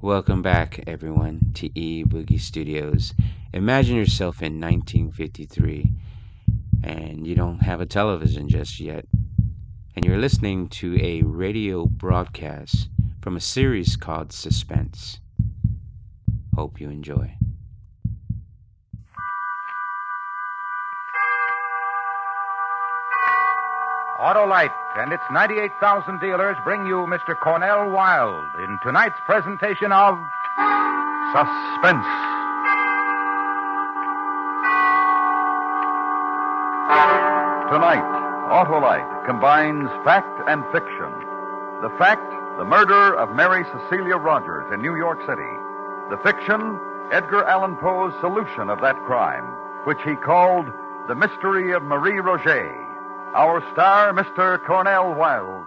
Welcome back, everyone, to E Boogie Studios. Imagine yourself in 1953, and you don't have a television just yet, and you're listening to a radio broadcast from a series called Suspense. Hope you enjoy. Autolite and its 98,000 dealers bring you Mr. Cornell Wilde in tonight's presentation of Suspense. Tonight, Autolite combines fact and fiction. The fact, the murder of Mary Cecilia Rogers in New York City. The fiction, Edgar Allan Poe's solution of that crime, which he called The Mystery of Marie Roget. Our star, Mr. Cornell Wilde.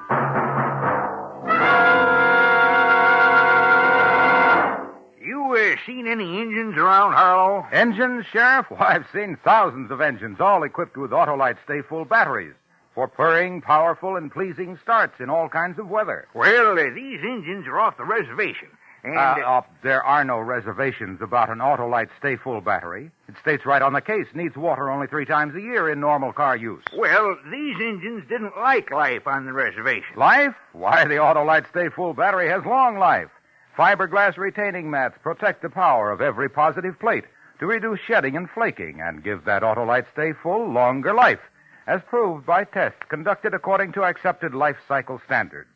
You seen any engines around Harlow? Engines, Sheriff? Why, I've seen thousands of engines, all equipped with Autolite stay-full batteries for purring, powerful, and pleasing starts in all kinds of weather. Well, these engines are off the reservation. And there are no reservations about an Autolite stay-full battery. It states right on the case, needs water only 3 times a year in normal car use. Well, these engines didn't like life on the reservation. Life? Why, the Autolite stay-full battery has long life. Fiberglass retaining mats protect the power of every positive plate to reduce shedding and flaking and give that Autolite stay-full longer life, as proved by tests conducted according to accepted life cycle standards.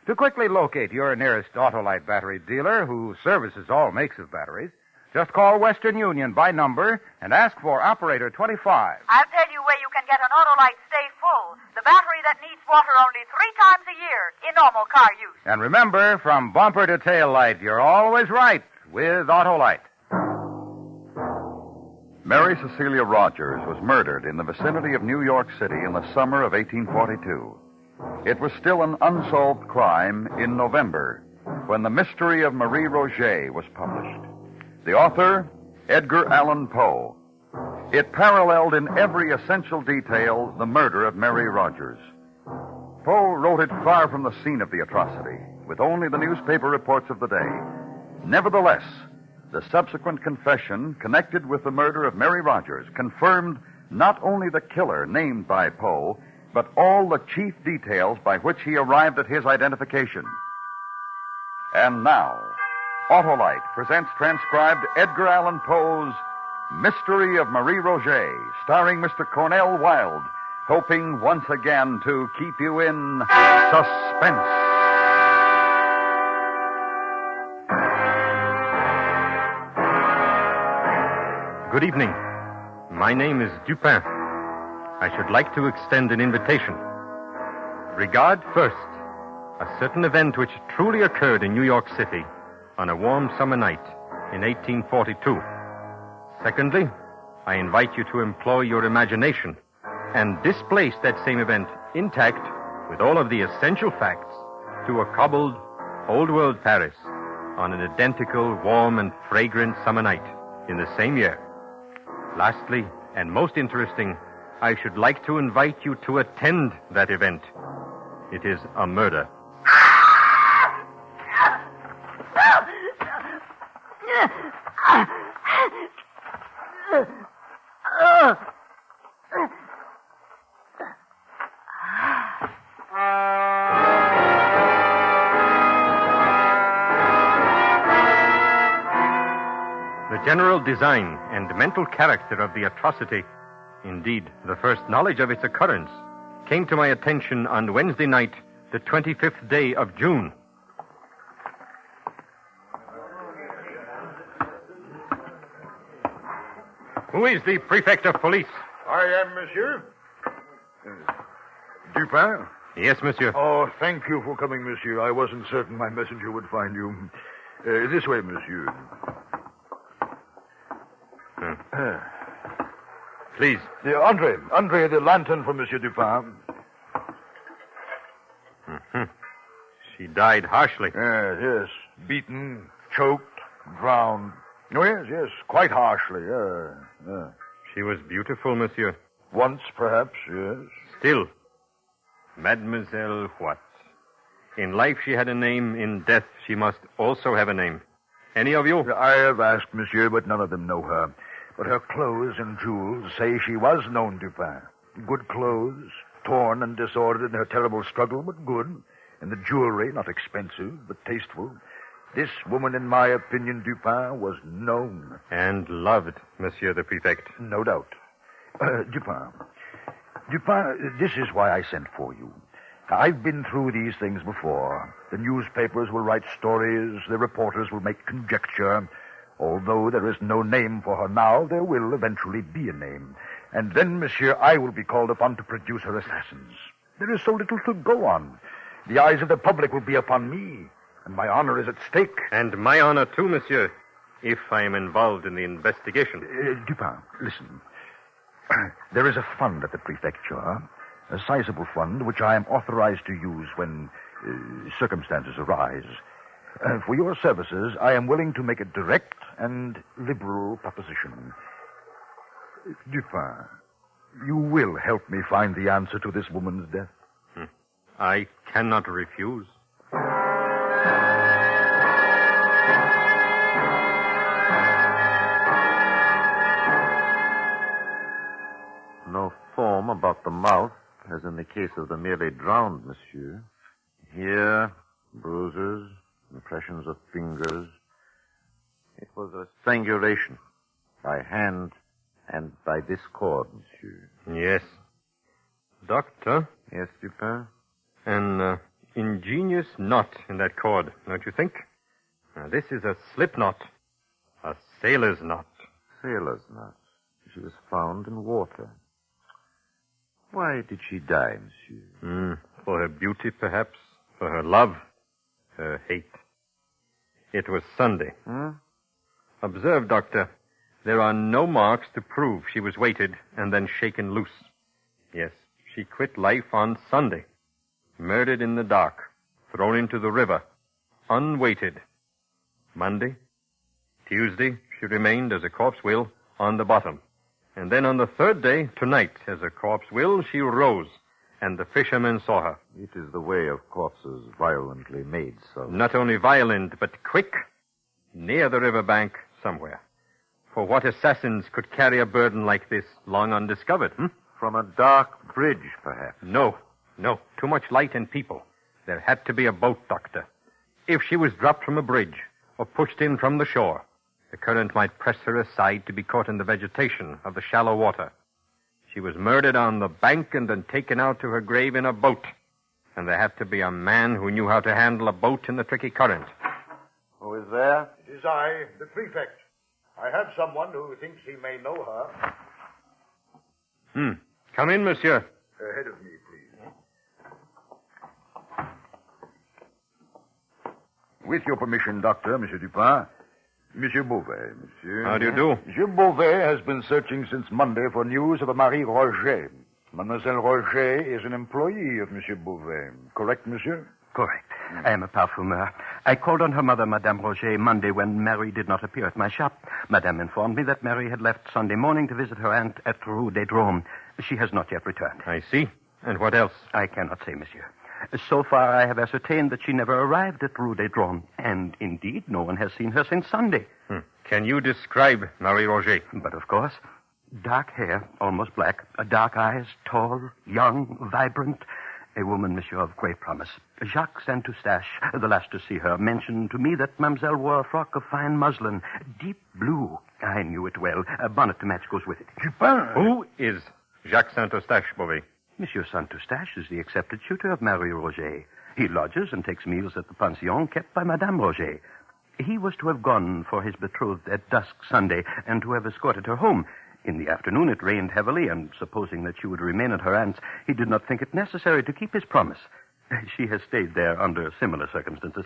To quickly locate your nearest Autolite battery dealer who services all makes of batteries, just call Western Union by number and ask for Operator 25. I'll tell you where you can get an Autolite Stay Full, the battery that needs water only 3 times a year in normal car use. And remember, from bumper to tail light, you're always right with Autolite. Mary Cecilia Rogers was murdered in the vicinity of New York City in the summer of 1842. It was still an unsolved crime in November when The Mystery of Marie Roget was published. The author, Edgar Allan Poe. It paralleled in every essential detail the murder of Mary Rogers. Poe wrote it far from the scene of the atrocity, with only the newspaper reports of the day. Nevertheless, the subsequent confession connected with the murder of Mary Rogers confirmed not only the killer named by Poe, but all the chief details by which he arrived at his identification. And now, Autolite presents transcribed Edgar Allan Poe's Mystery of Marie Roget, starring Mr. Cornell Wilde, hoping once again to keep you in suspense. Good evening. My name is Dupin. I should like to extend an invitation. Regard first, a certain event which truly occurred in New York City on a warm summer night in 1842. Secondly, I invite you to employ your imagination and displace that same event intact with all of the essential facts to a cobbled, old-world Paris on an identical, warm and fragrant summer night in the same year. Lastly, and most interesting, I should like to invite you to attend that event. It is a murder. The general design and mental character of the atrocity, indeed, the first knowledge of its occurrence, came to my attention on Wednesday night, the 25th day of June. Who is the prefect of police? I am, monsieur. Dupin? Yes, monsieur. Oh, thank you for coming, monsieur. I wasn't certain my messenger would find you. This way, monsieur. Please. Andre, the lantern for Monsieur Dupin. Mm-hmm. She died harshly. Yes. Beaten, choked, drowned. Oh, yes, quite harshly. She was beautiful, monsieur. Once, perhaps, yes. Still, Mademoiselle what? In life she had a name. In death she must also have a name. Any of you? I have asked, monsieur, but none of them know her. But her clothes and jewels say she was known, Dupin. Good clothes, torn and disordered in her terrible struggle, but good. And the jewelry, not expensive, but tasteful. This woman, in my opinion, Dupin, was known. And loved, Monsieur the Prefect. No doubt. Dupin, this is why I sent for you. I've been through these things before. The newspapers will write stories. The reporters will make conjecture. Although there is no name for her now, there will eventually be a name. And then, monsieur, I will be called upon to produce her assassins. There is so little to go on. The eyes of the public will be upon me, and my honor is at stake. And my honor, too, monsieur, if I am involved in the investigation. Dupin, listen. There is a fund at the prefecture, a sizable fund which I am authorized to use when circumstances arise. For your services, I am willing to make a direct and liberal proposition. Dupin, you will help me find the answer to this woman's death. I cannot refuse. No foam about the mouth, as in the case of the merely drowned, monsieur. Here, bruises, impressions of fingers. It was a strangulation by hand and by this cord, monsieur. Yes. Doctor? Yes, Dupin? An ingenious knot in that cord, don't you think? Now, this is a slip knot. A sailor's knot. Sailor's knot. She was found in water. Why did she die, monsieur? For her beauty, perhaps. For her love. Her hate. It was Sunday. Observe, Doctor. There are no marks to prove she was weighted and then shaken loose. Yes, she quit life on Sunday. Murdered in the dark. Thrown into the river. Unweighted. Monday. Tuesday, she remained, as a corpse will, on the bottom. And then on the third day, tonight, as a corpse will, she rose, and the fishermen saw her. It is the way of corpses violently made so. Not only violent, but quick. Near the riverbank, somewhere. For what assassins could carry a burden like this long undiscovered, From a dark bridge, perhaps. No. Too much light and people. There had to be a boat, Doctor. If she was dropped from a bridge or pushed in from the shore, the current might press her aside to be caught in the vegetation of the shallow water. She was murdered on the bank and then taken out to her grave in a boat. And there had to be a man who knew how to handle a boat in the tricky current. Who is there? It is I, the prefect. I have someone who thinks he may know her. Come in, monsieur. Ahead of me, please. With your permission, Doctor, Monsieur Dupin. Monsieur Beauvais, monsieur. How do you do? Monsieur Beauvais has been searching since Monday for news of a Marie Roget. Mademoiselle Roget is an employee of Monsieur Beauvais. Correct, monsieur? Correct. I am a parfumeur. I called on her mother, Madame Roget, Monday when Mary did not appear at my shop. Madame informed me that Mary had left Sunday morning to visit her aunt at Rue des Drômes. She has not yet returned. I see. And what else? I cannot say, monsieur. So far, I have ascertained that she never arrived at Rue des Drômes. And, indeed, no one has seen her since Sunday. Can you describe Marie Roget? But, of course, dark hair, almost black, dark eyes, tall, young, vibrant. A woman, monsieur, of great promise. Jacques Saint-Eustache, the last to see her, mentioned to me that mademoiselle wore a frock of fine muslin, deep blue. I knew it well. A bonnet to match goes with it. Dupin! Who is Jacques Saint-Eustache, Beauvais? Monsieur Saint-Eustache is the accepted tutor of Marie Roget. He lodges and takes meals at the pension kept by Madame Roget. He was to have gone for his betrothed at dusk Sunday and to have escorted her home. In the afternoon it rained heavily, and supposing that she would remain at her aunt's, he did not think it necessary to keep his promise. She has stayed there under similar circumstances.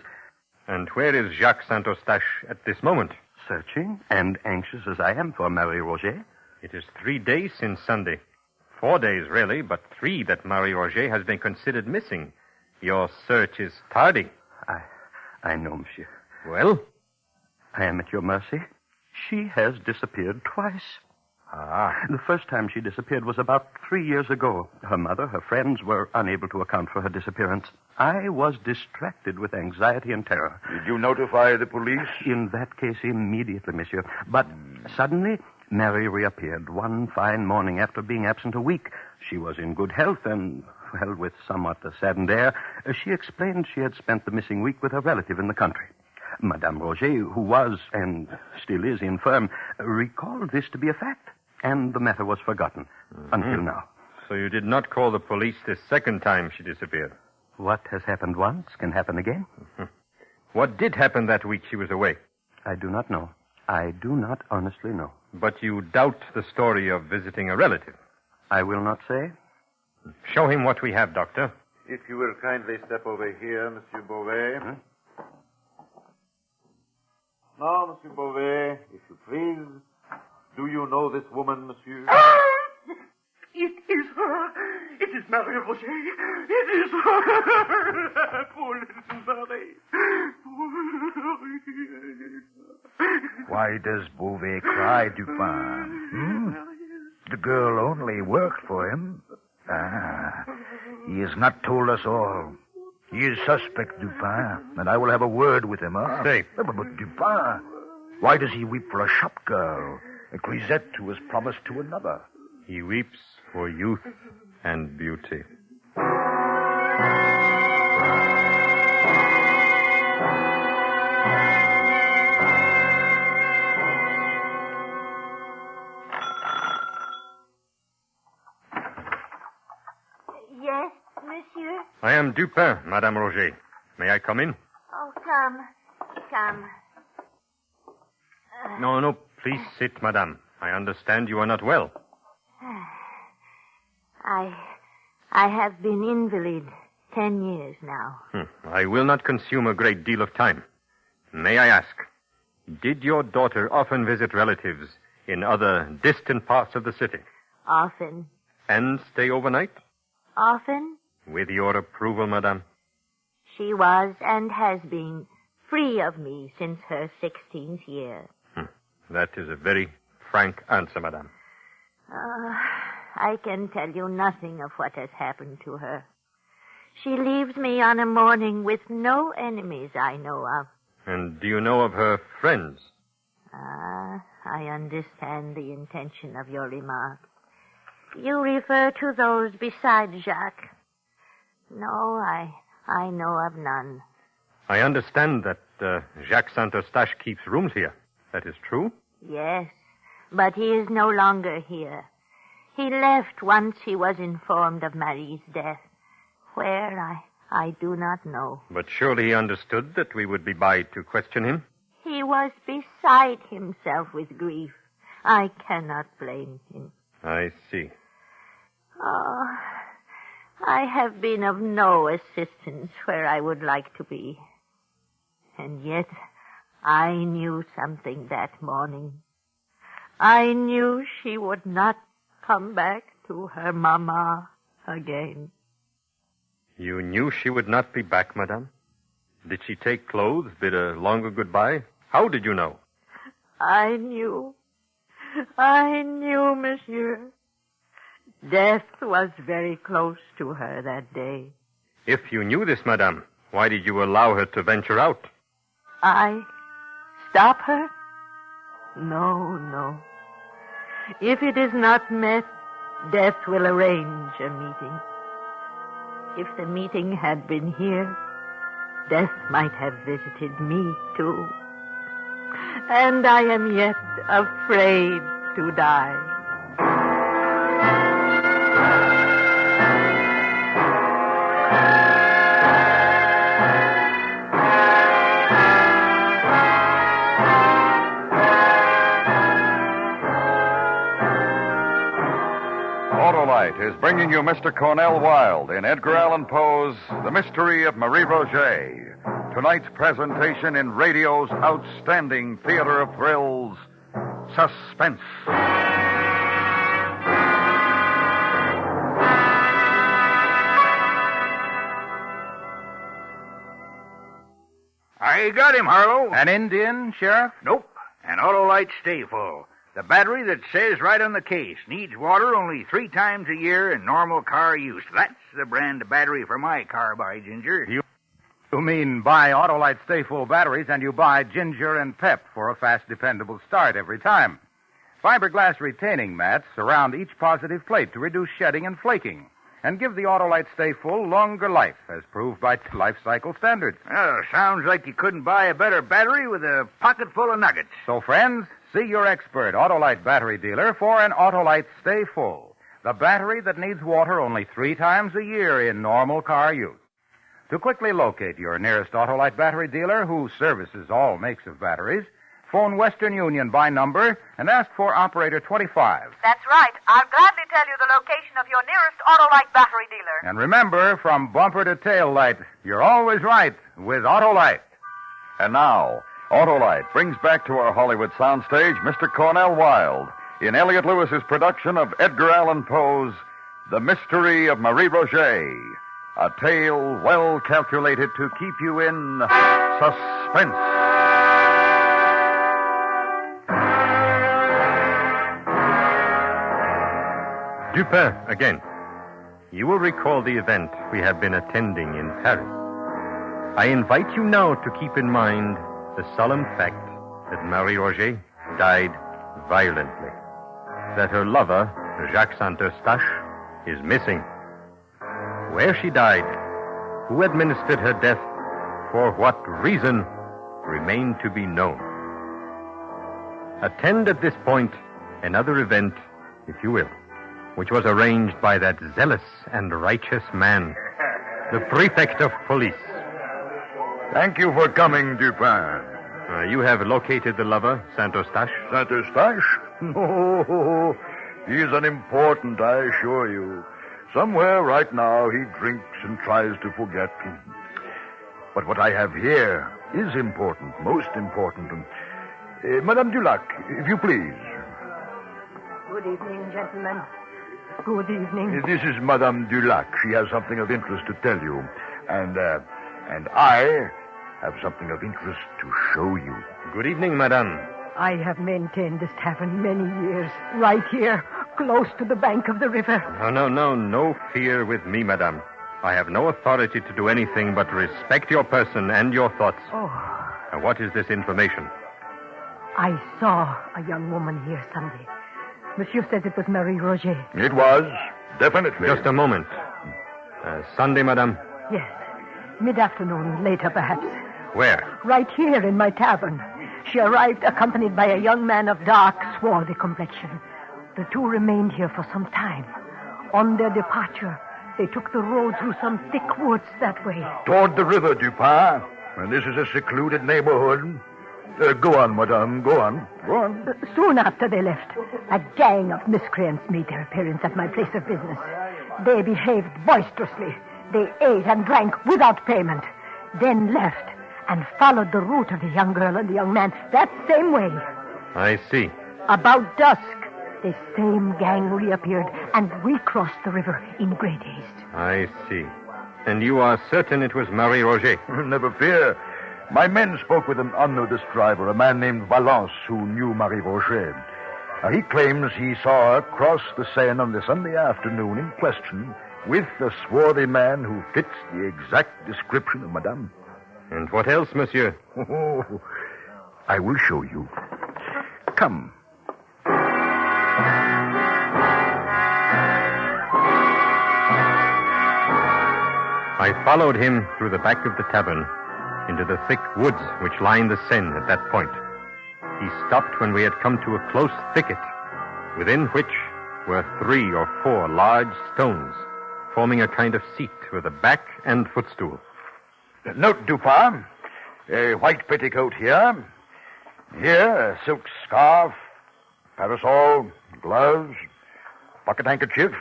And where is Jacques Saint-Eustache at this moment? Searching, and anxious as I am for Marie Roget. It is 3 days since Sunday. 4 days, really, but 3 that Marie Roget has been considered missing. Your search is tardy. I know, monsieur. Well? I am at your mercy. She has disappeared twice. The first time she disappeared was about 3 years ago. Her mother, her friends were unable to account for her disappearance. I was distracted with anxiety and terror. Did you notify the police? In that case, immediately, monsieur. But suddenly, Mary reappeared one fine morning after being absent a week. She was in good health and, well, with somewhat a saddened air, she explained she had spent the missing week with a relative in the country. Madame Roget, who was, and still is, infirm, recalled this to be a fact, and the matter was forgotten until now. So you did not call the police this second time she disappeared? What has happened once can happen again. What did happen that week she was away? I do not know. I do not honestly know. But you doubt the story of visiting a relative? I will not say. Show him what we have, Doctor. If you will kindly step over here, Monsieur Beauvais. Now, Monsieur Beauvais, if you please, do you know this woman, Monsieur? It is her. It is Marie Roget. It is her. Poor little Marie. Why does Beauvais cry, Dupin? The girl only worked for him. He has not told us all. He is suspect, Dupin, and I will have a word with him, huh? Say. But Dupin, why does he weep for a shop girl, a grisette who was promised to another? He weeps for youth and beauty. Yes, monsieur? I am Dupin, Madame Roget. May I come in? Oh, come. Come. No, please sit, Madame. I understand you are not well. I have been invalid 10 years now. I will not consume a great deal of time. May I ask, did your daughter often visit relatives in other distant parts of the city? Often. And stay overnight? Often. With your approval, Madame? She was and has been free of me since her 16th year. That is a very frank answer, Madame. I can tell you nothing of what has happened to her. She leaves me on a morning with no enemies I know of. And do you know of her friends? I understand the intention of your remark. You refer to those besides Jacques. No, I know of none. I understand that Jacques Saint-Eustache keeps rooms here. That is true? Yes, but he is no longer here. He left once he was informed of Marie's death. Where, I do not know. But surely he understood that we would be by to question him? He was beside himself with grief. I cannot blame him. I see. Oh, I have been of no assistance where I would like to be. And yet, I knew something that morning. I knew she would not come back to her mama again. You knew she would not be back, Madame? Did she take clothes, bid a longer goodbye? How did you know? I knew, monsieur. Death was very close to her that day. If you knew this, Madame, why did you allow her to venture out? I stop her? No. If it is not met, death will arrange a meeting. If the meeting had been here, death might have visited me, too. And I am yet afraid to die. Autolite is bringing you Mr. Cornell Wilde in Edgar Allan Poe's The Mystery of Marie Roget. Tonight's presentation in radio's outstanding theater of thrills, Suspense. I got him, Harlow. An Indian, Sheriff? Nope. An Autolite stay full. The battery that says right on the case, needs water only 3 times a year in normal car use. That's the brand of battery for my car, by Ginger. You mean buy Autolite Stay Full batteries and you buy Ginger and Pep for a fast, dependable start every time. Fiberglass retaining mats surround each positive plate to reduce shedding and flaking and give the Autolite Stay Full longer life, as proved by life cycle standards. Well, sounds like you couldn't buy a better battery with a pocket full of nuggets. So, friends, see your expert Autolite battery dealer for an Autolite Stay Full, the battery that needs water only 3 times a year in normal car use. To quickly locate your nearest Autolite battery dealer, who services all makes of batteries, phone Western Union by number and ask for operator 25. That's right. I'll gladly tell you the location of your nearest Autolite battery dealer. And remember, from bumper to tail light, you're always right with Autolite. And now, Autolite brings back to our Hollywood soundstage Mr. Cornell Wilde in Elliot Lewis's production of Edgar Allan Poe's The Mystery of Marie Roget, a tale well calculated to keep you in suspense. Dupin, again. You will recall the event we have been attending in Paris. I invite you now to keep in mind the solemn fact that Marie Roget died violently, that her lover, Jacques Saint-Eustache, is missing. Where she died, who administered her death, for what reason, remain to be known. Attend at this point another event, if you will, which was arranged by that zealous and righteous man, the prefect of police. Thank you for coming, Dupin. You have located the lover, Saint-Eustache? Saint-Eustache? Oh, he's unimportant, I assure you. Somewhere right now he drinks and tries to forget. But what I have here is important, most important. Madame Dulac, if you please. Good evening, gentlemen. Good evening. This is Madame Dulac. She has something of interest to tell you. And I have something of interest to show you. Good evening, madame. I have maintained this tavern many years, right here, close to the bank of the river. No fear with me, madame. I have no authority to do anything but respect your person and your thoughts. Oh. Now, what is this information? I saw a young woman here Sunday. Monsieur says it was Marie Roget. It was, definitely. Just a moment. Sunday, madame? Yes. Mid-afternoon, later perhaps. Where? Right here in my tavern. She arrived accompanied by a young man of dark, swarthy complexion. The two remained here for some time. On their departure, they took the road through some thick woods that way. Toward the river, Dupin. And this is a secluded neighborhood. Go on, madame. Go on. Soon after they left, a gang of miscreants made their appearance at my place of business. They behaved boisterously. They ate and drank without payment, then left and followed the route of the young girl and the young man that same way. I see. About dusk, the same gang reappeared, and we crossed the river in great haste. I see. And you are certain it was Marie Roget? Never fear. My men spoke with an unnoticed driver, a man named Valence, who knew Marie Roget. He claims he saw her cross the Seine on the Sunday afternoon in question with the swarthy man who fits the exact description of Madame. And what else, monsieur? Oh, I will show you. Come. I followed him through the back of the tavern into the thick woods which line the Seine at that point. He stopped when we had come to a close thicket, within which were 3 or 4 large stones, forming a kind of seat with a back and footstool. Note, Dupin, a white petticoat here. Here, a silk scarf, parasol, gloves, pocket handkerchief.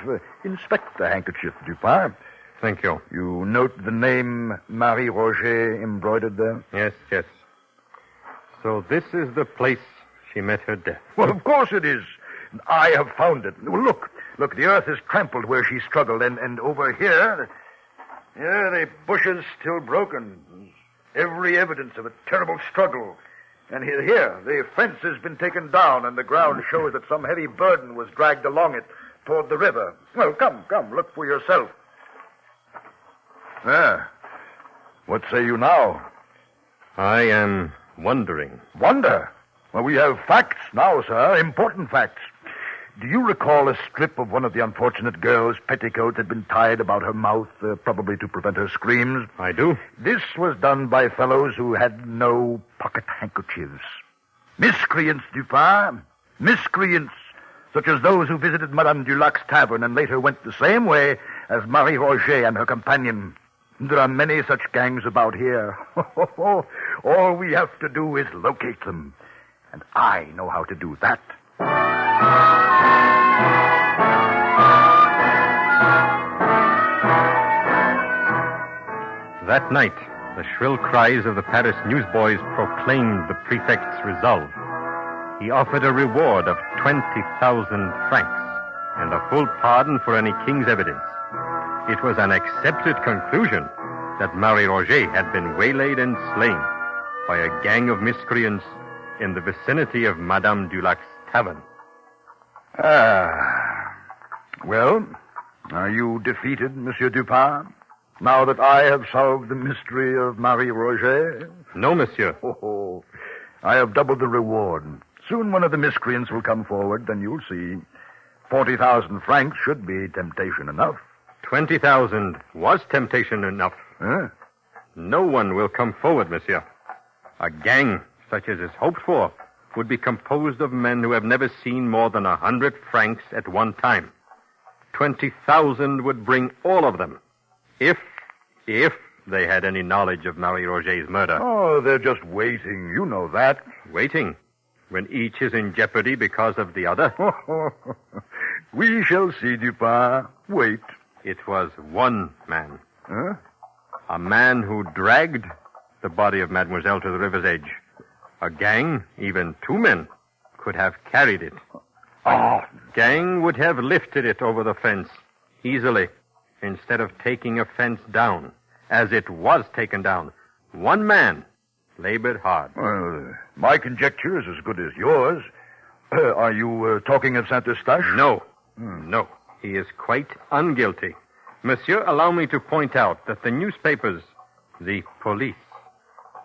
Inspect the handkerchief, Dupin. Thank you. You note the name Marie Roget embroidered there? Yes. So this is the place she met her death. Well, of course it is. I have found it. Well, look, the earth is trampled where she struggled, and over here, the bushes still broken. Every evidence of a terrible struggle. And here, the fence has been taken down, and the ground shows that some heavy burden was dragged along it toward the river. Well, come, look for yourself. What say you now? I am wondering. Wonder? Well, we have facts now, sir, important facts. Do you recall a strip of one of the unfortunate girl's petticoats had been tied about her mouth, probably to prevent her screams? I do. This was done by fellows who had no pocket handkerchiefs. Miscreants, Dupin. Miscreants, such as those who visited Madame Dulac's tavern and later went the same way as Marie Roget and her companion. There are many such gangs about here. All we have to do is locate them. And I know how to do that. That night, the shrill cries of the Paris newsboys proclaimed the prefect's resolve. He offered a reward of 20,000 francs and a full pardon for any king's evidence. It was an accepted conclusion that Marie Roget had been waylaid and slain by a gang of miscreants in the vicinity of Madame Dulac's tavern. Well, are you defeated, Monsieur Dupin? Now that I have solved the mystery of Marie Roget? No, monsieur. I have doubled the reward. Soon one of the miscreants will come forward, then you'll see. 40,000 francs should be temptation enough. 20,000 was temptation enough. Huh? No one will come forward, monsieur. A gang, such as is hoped for, would be composed of men who have never seen more than 100 francs at one time. 20,000 would bring all of them, if they had any knowledge of Marie Roget's murder. Oh, they're just waiting. You know that. Waiting? When each is in jeopardy because of the other? We shall see, Dupin. Wait. It was one man. Huh? A man who dragged the body of Mademoiselle to the river's edge. A gang, even two men, could have carried it. A gang would have lifted it over the fence easily, instead of taking a fence down, as it was taken down. One man labored hard. Well, my conjecture is as good as yours. Are you talking of Saint-Eustache? No. No. He is quite unguilty. Monsieur, allow me to point out that the newspapers, the police,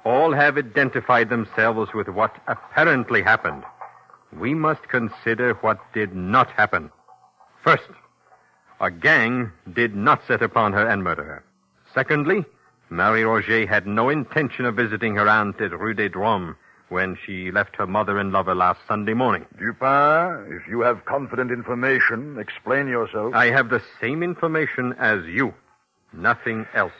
all have identified themselves with what apparently happened. We must consider what did not happen. First, a gang did not set upon her and murder her. Secondly, Marie Roget had no intention of visiting her aunt at Rue des Drômes when she left her mother and lover last Sunday morning. Dupin, if you have confident information, explain yourself. I have the same information as you. Nothing else.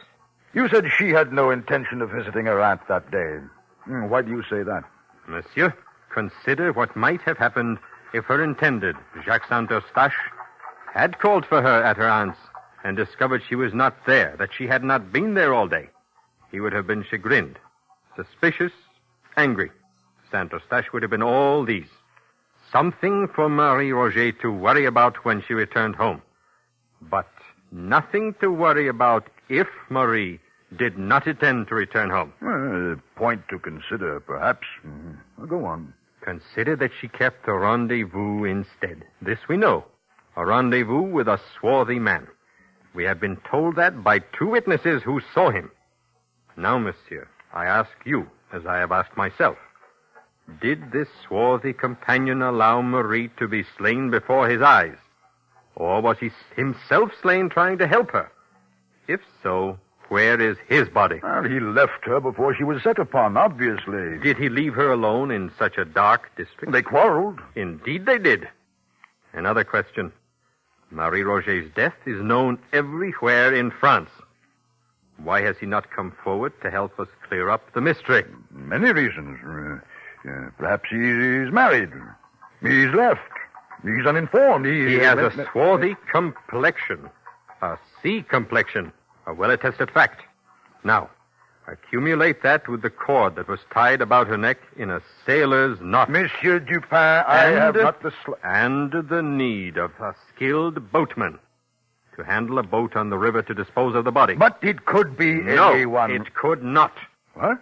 You said she had no intention of visiting her aunt that day. Why do you say that? Monsieur, consider what might have happened if her intended, Jacques Saint-Eustache, had called for her at her aunt's and discovered she was not there, that she had not been there all day. He would have been chagrined, suspicious, angry. Saint-Eustache would have been all these. Something for Marie Roget to worry about when she returned home. But nothing to worry about if Marie did not intend to return home. A point to consider, perhaps. Go on. Consider that she kept a rendezvous instead. This we know. A rendezvous with a swarthy man. We have been told that by two witnesses who saw him. Now, monsieur, I ask you, as I have asked myself, did this swarthy companion allow Marie to be slain before his eyes? Or was he himself slain trying to help her? If so, where is his body? Well, he left her before she was set upon, obviously. Did he leave her alone in such a dark district? They quarreled. Indeed they did. Another question. Marie Roget's death is known everywhere in France. Why has he not come forward to help us clear up the mystery? Many reasons. Perhaps he's married. He's left. He's uninformed. He has a swarthy complexion. A sea complexion. A well-attested fact. Now, accumulate that with the cord that was tied about her neck in a sailor's knot. Monsieur Dupin, I have not the... And the need of a skilled boatman to handle a boat on the river to dispose of the body. But it could be anyone. No, it could not. What?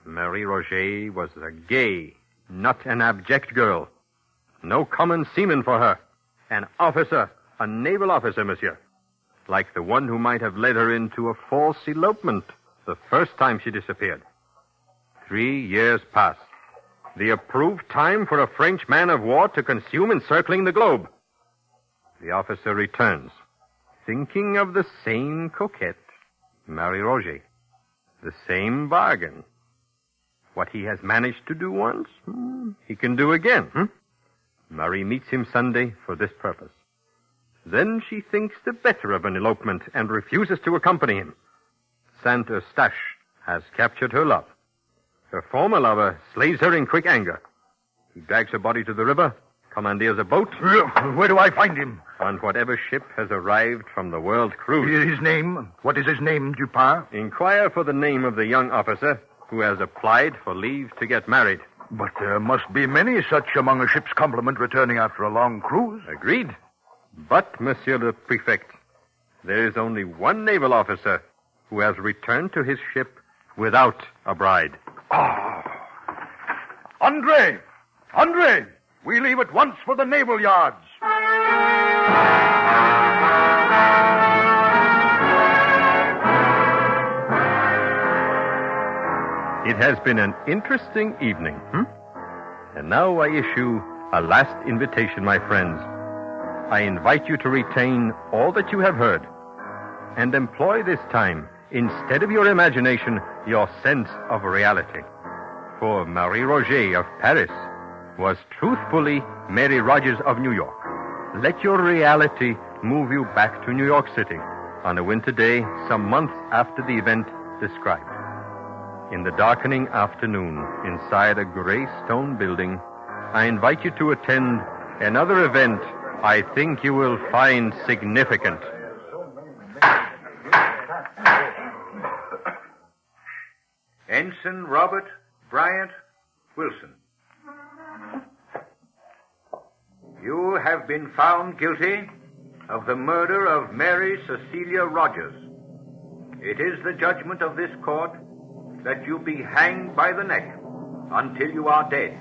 Marie Roget was a gay, not an abject girl. No common seaman for her. An officer, a naval officer, monsieur. Like the one who might have led her into a false elopement the first time she disappeared. 3 years passed. The approved time for a French man of war to consume encircling the globe. The officer returns, thinking of the same coquette, Marie Roget. The same bargain. What he has managed to do once, he can do again. Marie meets him Sunday for this purpose. Then she thinks the better of an elopement and refuses to accompany him. Saint Eustache has captured her love. Her former lover slays her in quick anger. He drags her body to the river, commandeers a boat. Where do I find him? On whatever ship has arrived from the world cruise. His name? What is his name, Dupin? Inquire for the name of the young officer who has applied for leave to get married. But there must be many such among a ship's complement returning after a long cruise. Agreed. But, Monsieur le Prefect, there is only one naval officer who has returned to his ship without a bride. Andre! Andre! We leave at once for the naval yards. It has been an interesting evening, And now I issue a last invitation, my friends. I invite you to retain all that you have heard and employ this time, instead of your imagination, your sense of reality. For Marie Roget of Paris was truthfully Mary Rogers of New York. Let your reality move you back to New York City on a winter day some months after the event described. In the darkening afternoon, inside a gray stone building, I invite you to attend another event I think you will find significant. Ensign Robert Bryant Wilson. You have been found guilty of the murder of Mary Cecilia Rogers. It is the judgment of this court that you be hanged by the neck until you are dead.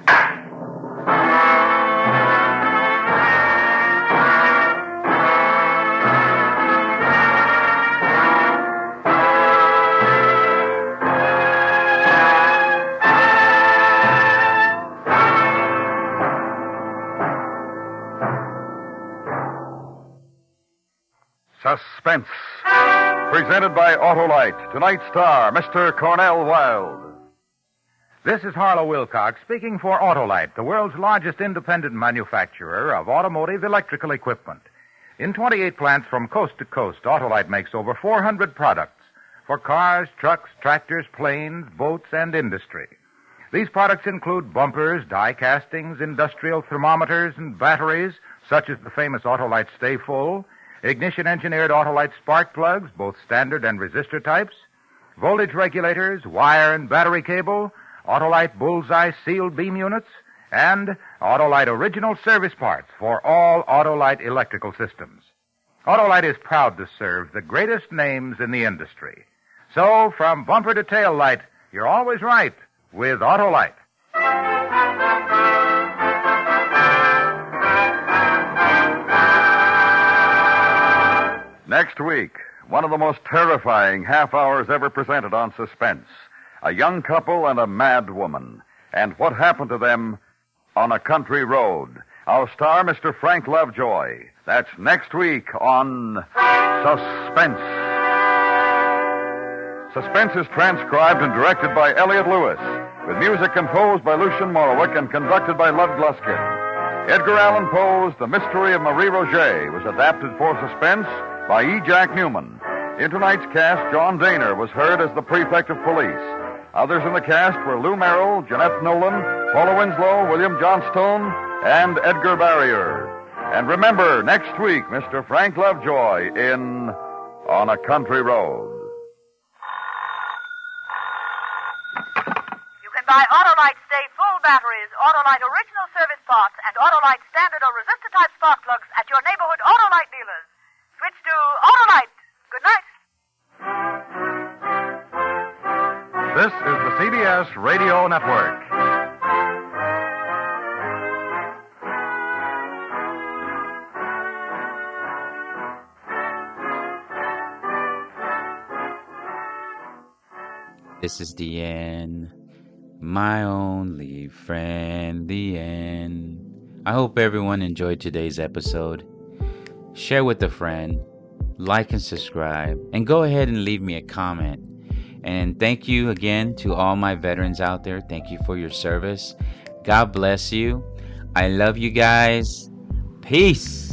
Suspense. Presented by Autolite. Tonight's star, Mr. Cornell Wilde. This is Harlow Wilcox speaking for Autolite, the world's largest independent manufacturer of automotive electrical equipment. In 28 plants from coast to coast, Autolite makes over 400 products for cars, trucks, tractors, planes, boats, and industry. These products include bumpers, die castings, industrial thermometers, and batteries, such as the famous Autolite Stay Full, ignition-engineered Autolite spark plugs, both standard and resistor types, voltage regulators, wire and battery cable, Autolite Bullseye sealed beam units, and Autolite original service parts for all Autolite electrical systems. Autolite is proud to serve the greatest names in the industry. So, from bumper to tail light, you're always right with Autolite. Next week, one of the most terrifying half hours ever presented on Suspense. A young couple and a mad woman. And what happened to them on a country road. Our star, Mr. Frank Lovejoy. That's next week on Suspense. Suspense is transcribed and directed by Elliott Lewis, with music composed by Lucian Morowick and conducted by Lud Gluskin. Edgar Allan Poe's The Mystery of Marie Roget was adapted for Suspense by E. Jack Newman. In tonight's cast, John Daner was heard as the prefect of police. Others in the cast were Lou Merrill, Jeanette Nolan, Paula Winslow, William Johnstone, and Edgar Barrier. And remember, next week, Mr. Frank Lovejoy in On a Country Road. You can buy Autolite Stay Full batteries, Autolite original service parts, and Autolite standard or resistor type spark plugs at your neighborhood Autolite dealers. Switch to Autolite. Good night. This is the CBS CBS Radio Network. This is the end. My only friend, the end. I hope everyone enjoyed today's episode. Share with a friend, like and subscribe, and go ahead and leave me a comment. And thank you again to all my veterans out there. Thank you for your service. God bless you. I love you guys. Peace.